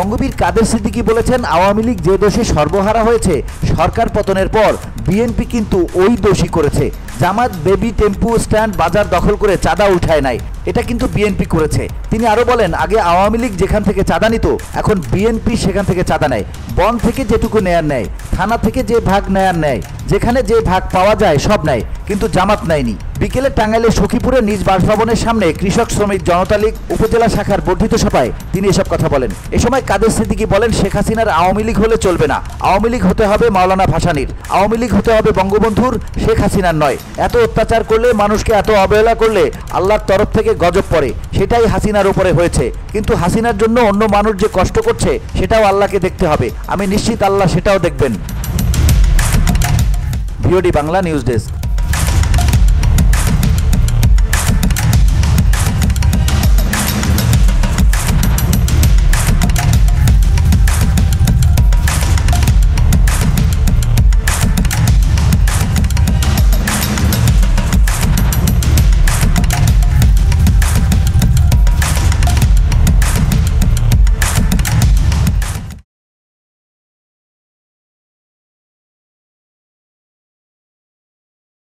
বঙ্গবীর কাদের সিদ্দিকী বলেছেন, আওয়ামী লীগ যে দোষে সর্বহারা হয়েছে সরকার পতনের পর বিএনপি কিন্তু ওই দোষই করেছে। জামাত বেবি টেম্পু স্ট্যান্ড বাজার দখল করে চাঁদা উঠায় নাই, এটা কিন্তু বিএনপি করেছে। তিনি আরো বলেন, আগে আওয়ামী লীগ যেখান থেকে চাঁদা নিত এখন বিএনপি সেখান থেকে চাঁদা নেয়। বন থেকে যেটুকু নেয়ার নেয়, থানা থেকে যে ভাগ নেয়ার নেয়, যেখানে যে ভাগ পাওয়া যায় সব নেয়, কিন্তু জামাত নেয়নি। বিকেলে টাঙ্গাইলের সখীপুরে নিজ বাসভবনের সামনে কৃষক শ্রমিক জনতা লীগ উপজেলা শাখার বর্ধিত সভায় তিনি এসব কথা বলেন। এ সময় কাদের সিদ্দিকী বলেন, শেখ হাসিনার আওয়ামী লীগ হলে চলবে না, আওয়ামী লীগ হতে হবে মাওলানা ভাসানীর, আওয়ামী লীগ হতে হবে বঙ্গবন্ধুর, শেখ হাসিনার নয়। এত অত্যাচার করলে, মানুষকে এত অবহেলা করলে আল্লাহর তরফ থেকে গজব পড়ে, সেটাই হাসিনার উপরে হয়েছে। কিন্তু হাসিনার জন্য অন্য মানুষ যে কষ্ট করছে সেটাও আল্লাহকে দেখতে হবে, আমি নিশ্চিত আল্লাহ সেটাও দেখবেন। VOD Bangla news desk.